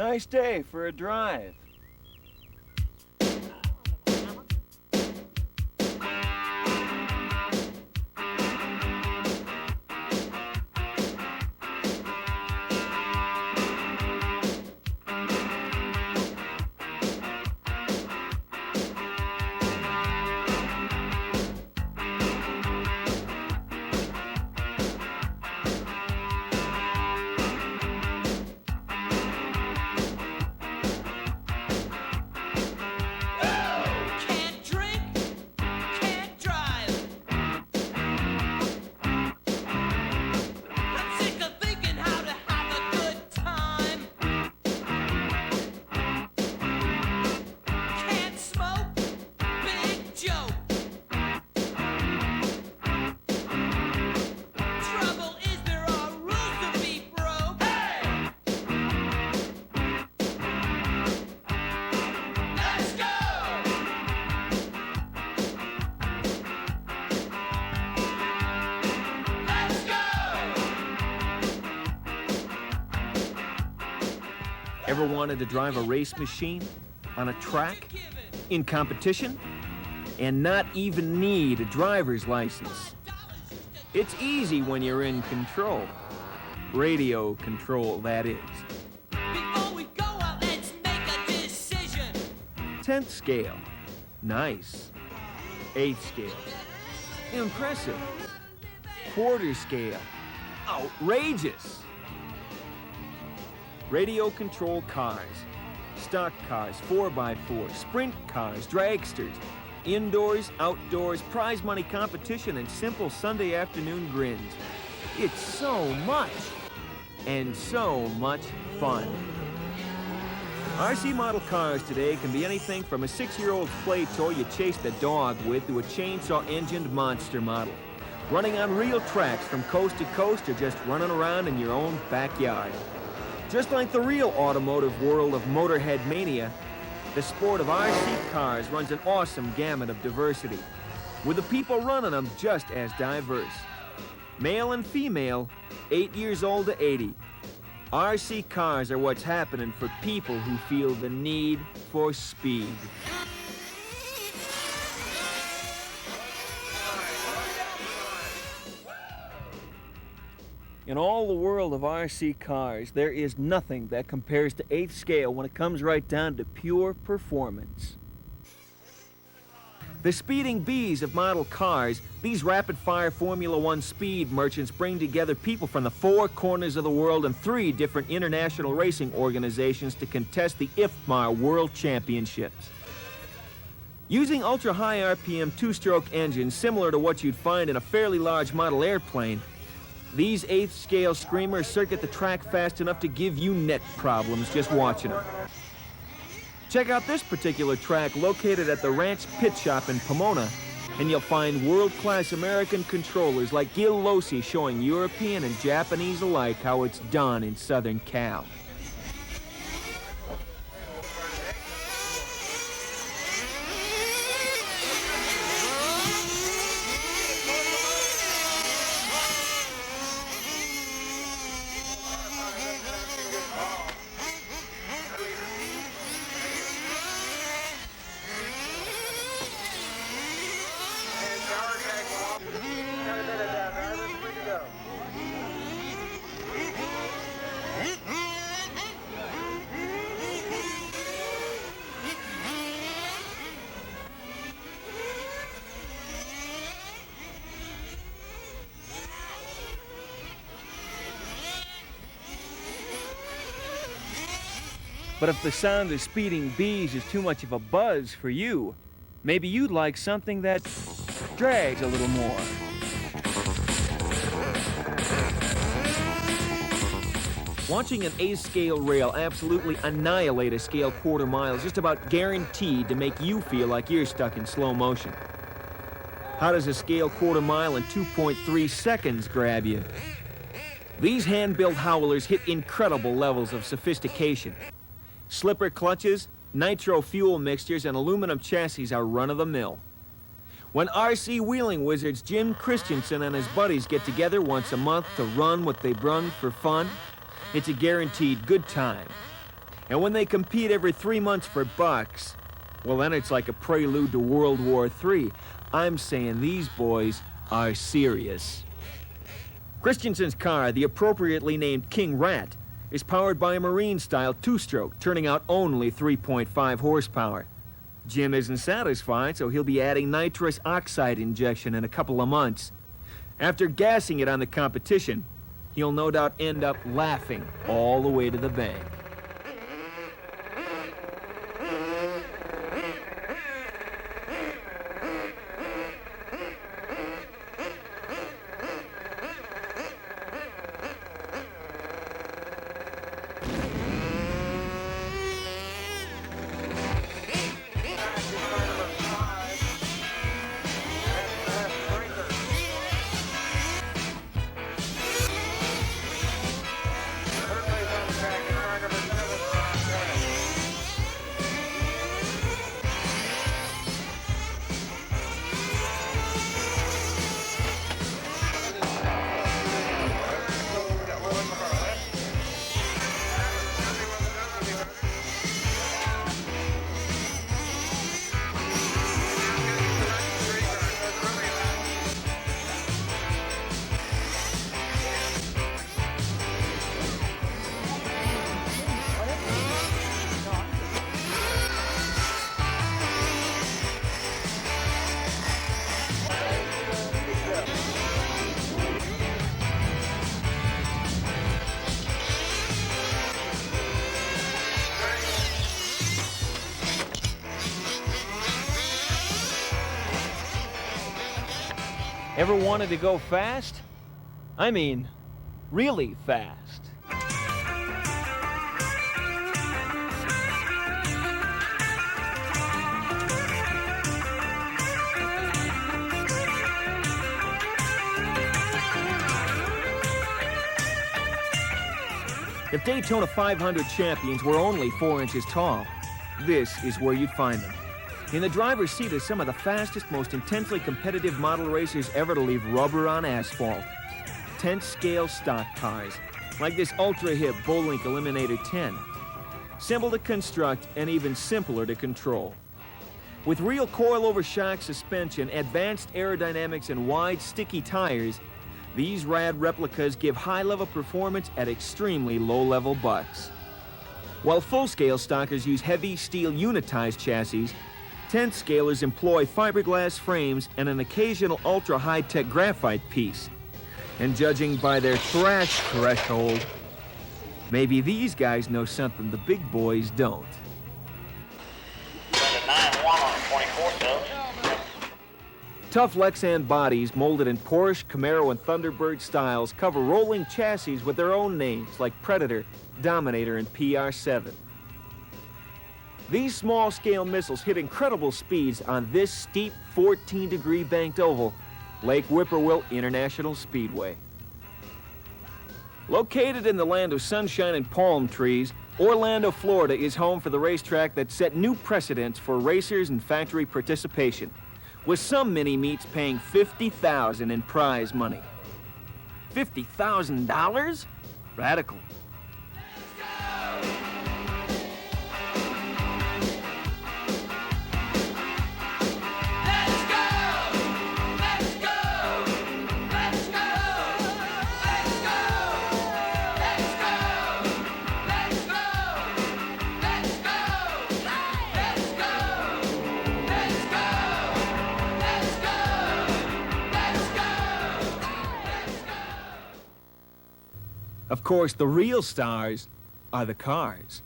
Nice day for a drive. Ever wanted to drive a race machine on a track, in competition, and not even need a driver's license? It's easy when you're in control. Radio control, that is. Before we go out, let's make a decision. 10th scale, nice. 8th scale, impressive. Quarter scale, outrageous. Radio control cars, stock cars, 4x4, sprint cars, dragsters, indoors, outdoors, prize money competition, and simple Sunday afternoon grins. It's so much, and so much fun. RC model cars today can be anything from a 6-year-old play toy you chased a dog with to a chainsaw-engined monster model. Running on real tracks from coast to coast or just running around in your own backyard. Just like the real automotive world of motorhead mania, the sport of RC cars runs an awesome gamut of diversity, with the people running them just as diverse. Male and female, 8 years old to 80. RC cars are what's happening for people who feel the need for speed. In all the world of RC cars, there is nothing that compares to 8th scale when it comes right down to pure performance. The speeding bees of model cars, these rapid-fire Formula One speed merchants bring together people from the 4 corners of the world and 3 different international racing organizations to contest the IFMAR World Championships. Using ultra-high RPM 2-stroke engines similar to what you'd find in a fairly large model airplane, these 8th scale screamers circuit the track fast enough to give you neck problems just watching them. Check out this particular track located at the Ranch Pit Shop in Pomona, and you'll find world-class American controllers like Gil Losi showing European and Japanese alike how it's done in Southern Cal. But if the sound of speeding bees is too much of a buzz for you, maybe you'd like something that drags a little more. Watching an 8th scale rail absolutely annihilate a scale quarter mile is just about guaranteed to make you feel like you're stuck in slow motion. How does a scale quarter mile in 2.3 seconds grab you? These hand-built howlers hit incredible levels of sophistication. Slipper clutches, nitro fuel mixtures, and aluminum chassis are run-of-the-mill. When RC wheeling wizards Jim Christensen and his buddies get together once a month to run what they run for fun, it's a guaranteed good time. And when they compete every 3 months for bucks, well, then it's like a prelude to World War III. I'm saying these boys are serious. Christensen's car, the appropriately named King Rat, is powered by a Marine-style two-stroke, turning out only 3.5 horsepower. Jim isn't satisfied, so he'll be adding nitrous oxide injection in a couple of months. After gassing it on the competition, he'll no doubt end up laughing all the way to the bank. Ever wanted to go fast? I mean, really fast. If Daytona 500 champions were only 4 inches tall, this is where you'd find them. In the driver's seat are some of the fastest, most intensely competitive model racers ever to leave rubber on asphalt. 10th scale stock cars, like this ultra-hip Bullink Eliminator 10. Simple to construct and even simpler to control. With real coilover shock suspension, advanced aerodynamics, and wide, sticky tires, these rad replicas give high-level performance at extremely low-level bucks. While full-scale stockers use heavy steel unitized chassis, 10th scalers employ fiberglass frames and an occasional ultra-high-tech graphite piece. And judging by their thrash threshold, maybe these guys know something the big boys don't. Tough Lexan bodies molded in Porsche, Camaro, and Thunderbird styles cover rolling chassis with their own names like Predator, Dominator, and PR7. These small-scale missiles hit incredible speeds on this steep 14-degree banked oval, Lake Whippoorwill International Speedway. Located in the land of sunshine and palm trees, Orlando, Florida is home for the racetrack that set new precedents for racers and factory participation, with some mini-meets paying $50,000 in prize money. $50,000? Radical. Of course, the real stars are the cars.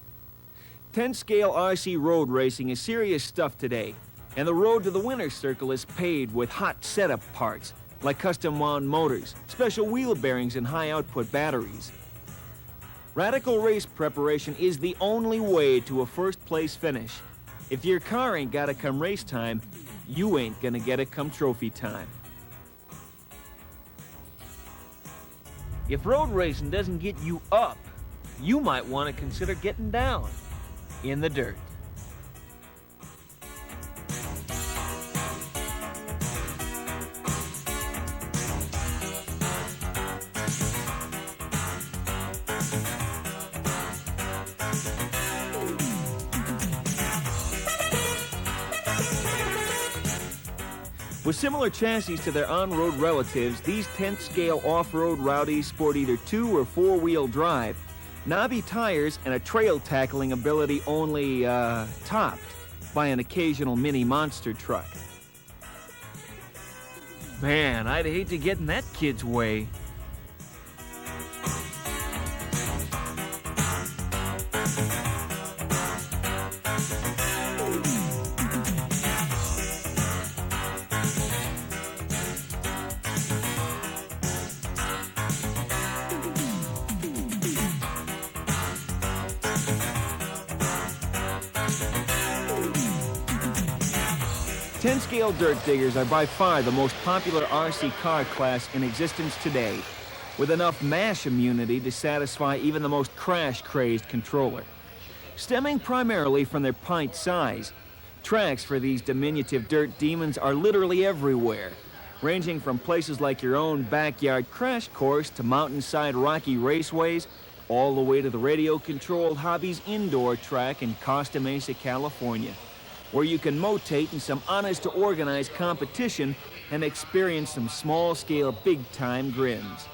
10-scale RC road racing is serious stuff today, and the road to the winner's circle is paved with hot setup parts, like custom-wound motors, special wheel bearings, and high-output batteries. Radical race preparation is the only way to a first-place finish. If your car ain't gotta come race time, you ain't gonna get it come trophy time. If road racing doesn't get you up, you might want to consider getting down in the dirt. With similar chassis to their on-road relatives, these 10th scale off-road rowdies sport either 2 or 4-wheel drive, knobby tires, and a trail tackling ability only, topped by an occasional mini monster truck. Man, I'd hate to get in that kid's way. Ten-scale dirt diggers are by far the most popular RC car class in existence today, with enough mash immunity to satisfy even the most crash-crazed controller. Stemming primarily from their pint size, tracks for these diminutive dirt demons are literally everywhere, ranging from places like your own backyard crash course to mountainside rocky raceways, all the way to the radio-controlled Hobbies indoor track in Costa Mesa, California, where you can motate in some honest-to-organized competition and experience some small-scale, big-time grins.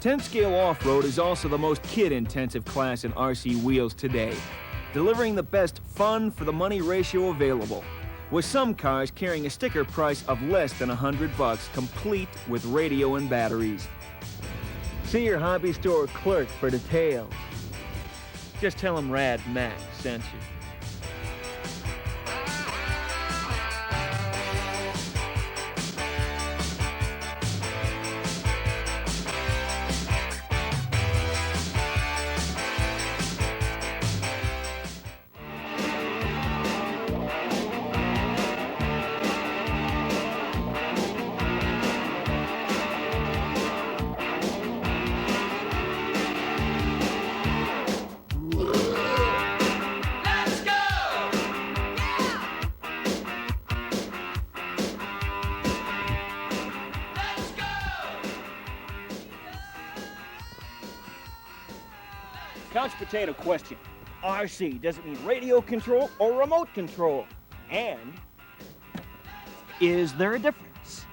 Ten-scale off-road is also the most kid-intensive class in RC wheels today, delivering the best fun for the money ratio available, with some cars carrying a sticker price of less than $100, complete with radio and batteries. See your hobby store clerk for details. Just tell him Rad Max sent you. Let's go! Let's go! Couch potato question. RC, does it mean radio control or remote control? And is there a difference?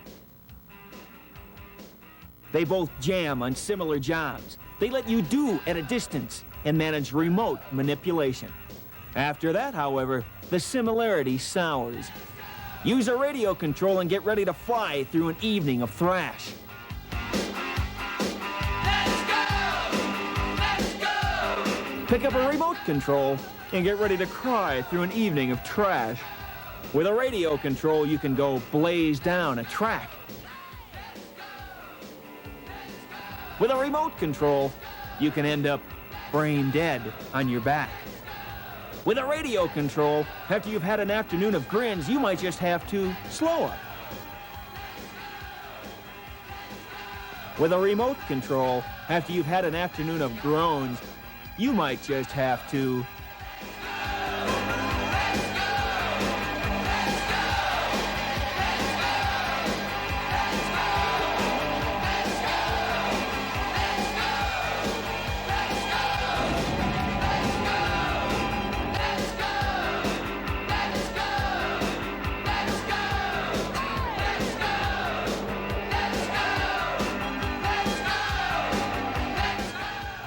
They both jam on similar jobs. They let you do at a distance and manage remote manipulation. After that, however, the similarity sours. Use a radio control and get ready to fly through an evening of thrash. Let's go! Let's go! Pick up a remote control and get ready to cry through an evening of trash. With a radio control, you can go blaze down a track. With a remote control, you can end up brain dead on your back. With a radio control, after you've had an afternoon of grins, you might just have to slow up. With a remote control, after you've had an afternoon of groans, you might just have to...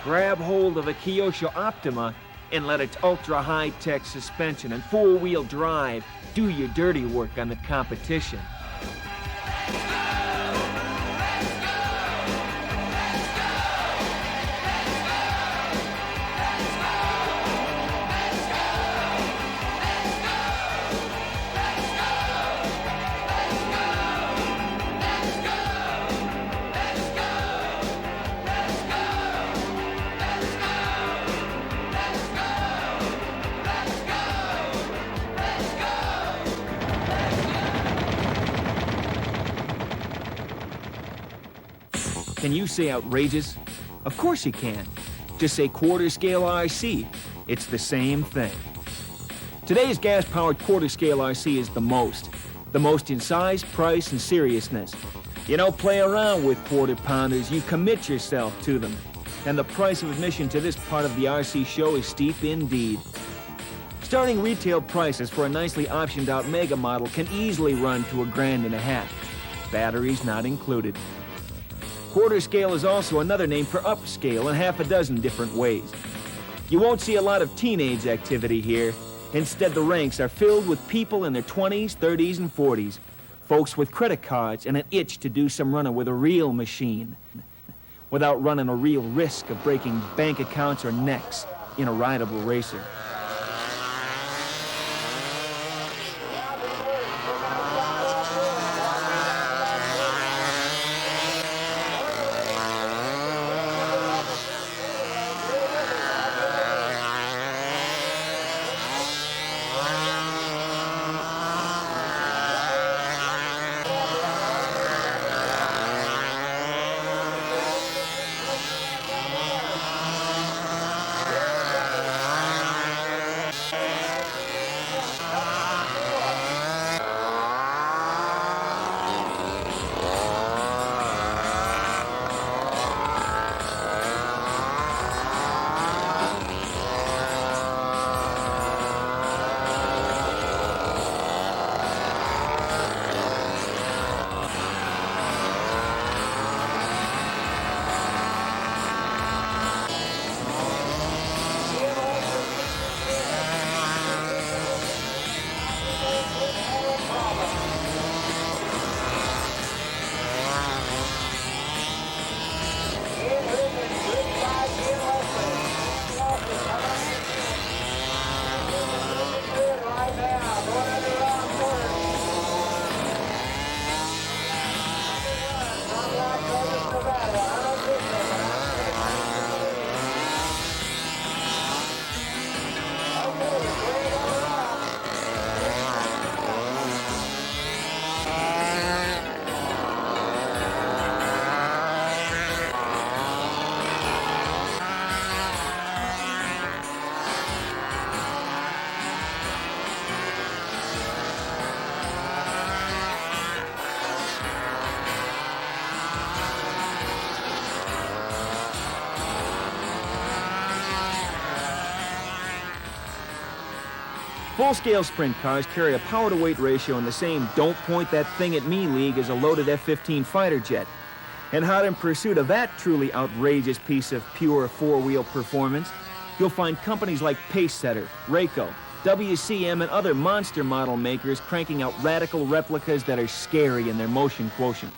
Grab hold of a Kyosho Optima and let its ultra-high-tech suspension and four-wheel drive do your dirty work on the competition. Can you say outrageous? Of course you can. Just say quarter-scale RC. It's the same thing. Today's gas-powered quarter-scale RC is the most. The most in size, price, and seriousness. You don't play around with quarter-pounders, you commit yourself to them. And the price of admission to this part of the RC show is steep indeed. Starting retail prices for a nicely optioned out mega model can easily run to $1.50. Batteries not included. Quarter scale is also another name for upscale in half a dozen different ways. You won't see a lot of teenage activity here. Instead, the ranks are filled with people in their 20s, 30s, and 40s. Folks with credit cards and an itch to do some running with a real machine, without running a real risk of breaking bank accounts or necks in a rideable racer. Full-scale sprint cars carry a power-to-weight ratio in the same don't-point-that-thing-at-me league as a loaded F-15 fighter jet. And hot in pursuit of that truly outrageous piece of pure four-wheel performance, you'll find companies like Pacesetter, Rayco, WCM, and other monster model makers cranking out radical replicas that are scary in their motion quotient.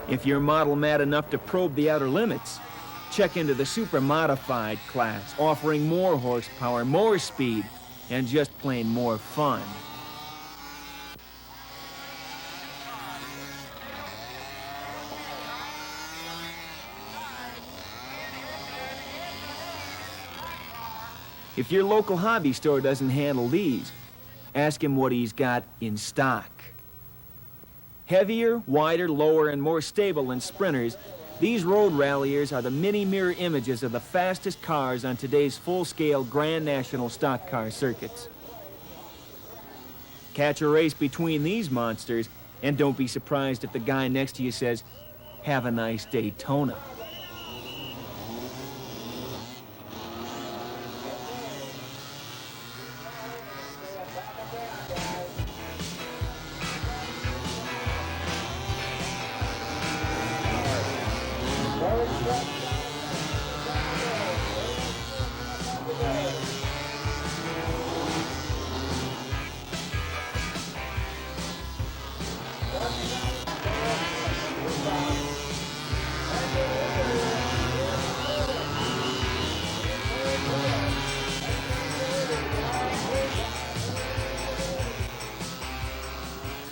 If you're model mad enough to probe the outer limits, check into the super modified class, offering more horsepower, more speed, and just plain more fun. If your local hobby store doesn't handle these, ask him what he's got in stock. Heavier, wider, lower, and more stable than sprinters, these road ralliers are the mini mirror images of the fastest cars on today's full-scale Grand National stock car circuits. Catch a race between these monsters, and don't be surprised if the guy next to you says, "Have a nice Daytona."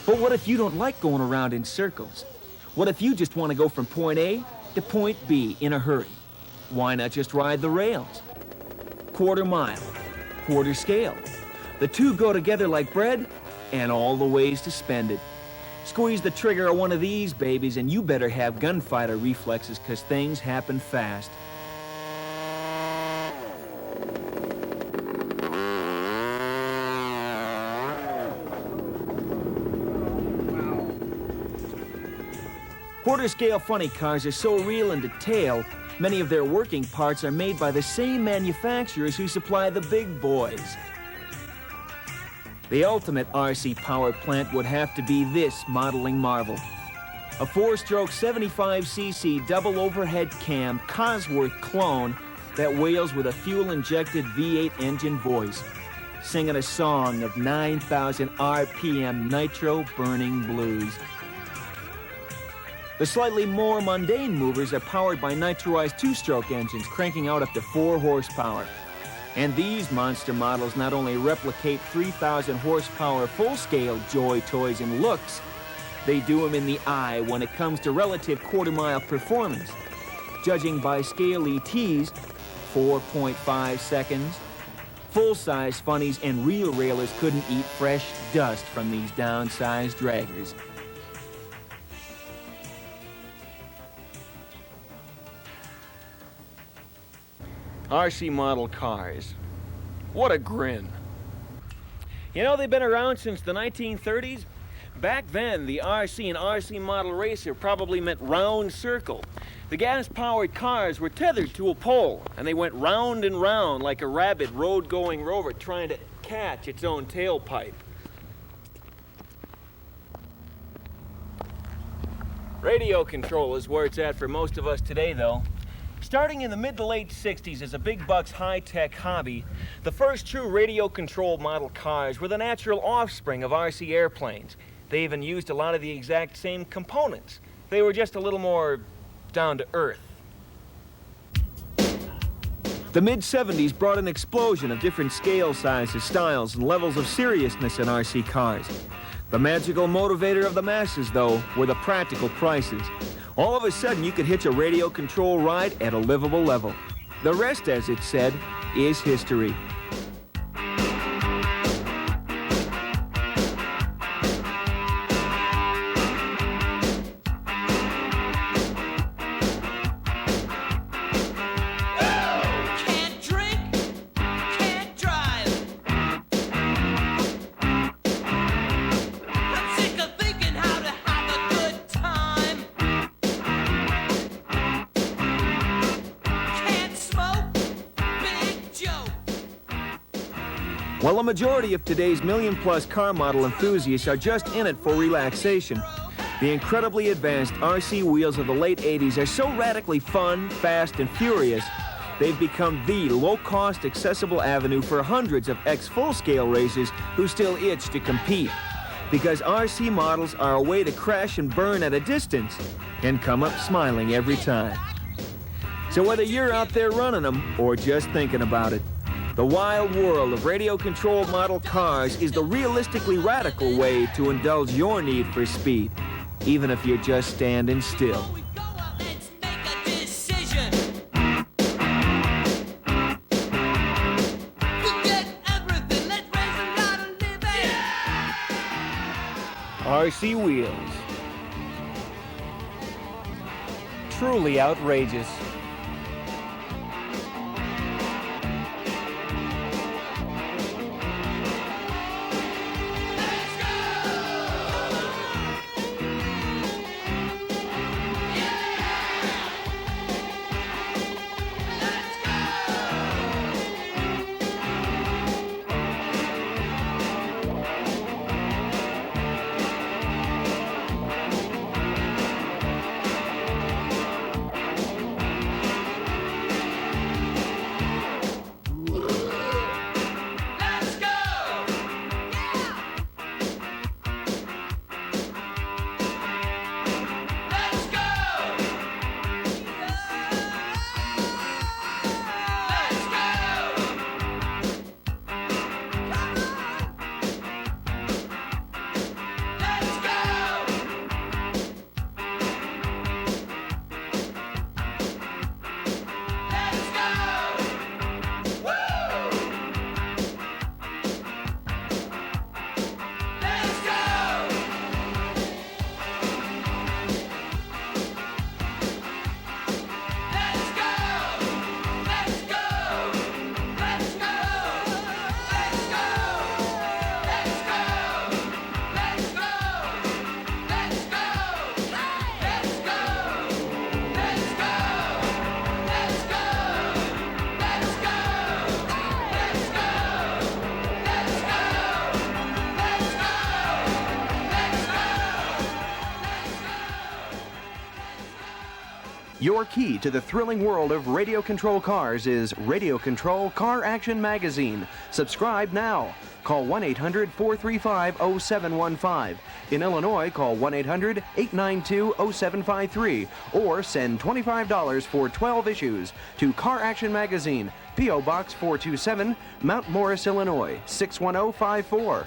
But what if you don't like going around in circles? What if you just want to go from point A to point B in a hurry? Why not just ride the rails? Quarter mile, quarter scale. The two go together like bread, and all the ways to spend it. Squeeze the trigger of one of these babies and you better have gunfighter reflexes, 'cause things happen fast. Quarter-scale funny cars are so real in detail, many of their working parts are made by the same manufacturers who supply the big boys. The ultimate RC power plant would have to be this modeling marvel. A 4-stroke 75cc double overhead cam Cosworth clone that wails with a fuel-injected V8 engine voice, singing a song of 9,000 RPM nitro-burning blues. The slightly more mundane movers are powered by nitroized 2-stroke engines, cranking out up to 4 horsepower. And these monster models not only replicate 3,000 horsepower full-scale joy toys and looks, they do them in the eye when it comes to relative quarter-mile performance. Judging by scale ETs, 4.5 seconds, full-size funnies and real railers couldn't eat fresh dust from these downsized draggers. RC model cars. What a grin. You know, they've been around since the 1930s. Back then, the RC and RC model racer probably meant round circle. The gas-powered cars were tethered to a pole, and they went round and round like a rabid road-going rover trying to catch its own tailpipe. Radio control is where it's at for most of us today, though. Starting in the mid to late 60s as a big bucks high-tech hobby, the first true radio-controlled model cars were the natural offspring of RC airplanes. They even used a lot of the exact same components. They were just a little more down to earth. The mid-70s brought an explosion of different scale sizes, styles, and levels of seriousness in RC cars. The magical motivator of the masses, though, were the practical prices. All of a sudden, you could hitch a radio control ride at a livable level. The rest, as it said, is history. Can't drink, can't drive. I'm sick of thinking how to have a good time. Can't smoke, big joke. While a majority of today's million-plus car model enthusiasts are just in it for relaxation, the incredibly advanced RC wheels of the late 80s are so radically fun, fast, and furious, they've become the low-cost, accessible avenue for hundreds of ex-full-scale racers who still itch to compete. Because RC models are a way to crash and burn at a distance and come up smiling every time. So whether you're out there running them or just thinking about it, the wild world of radio-controlled model cars is the realistically radical way to indulge your need for speed, even if you're just standing still. Before we go out, let's make a decision. Forget everything, let's raise a lot of living. RC wheels. Truly outrageous. Let's go! Let's go! Let's go! Let's go! Let's go! Woo! Let's go! Let's go! Let's go! Let's go! Let's go! Let's go! Let's go! Let's go! Let's go! Let's go! Let's go! Let's go! Let's go! Let's go! Your key to the thrilling world of radio control cars is Radio Control Car Action Magazine. Subscribe now. Call 1-800-435-0715. In Illinois, call 1-800-892-0753 or send $25 for 12 issues to Car Action Magazine, P.O. Box 427, Mount Morris, Illinois 61054.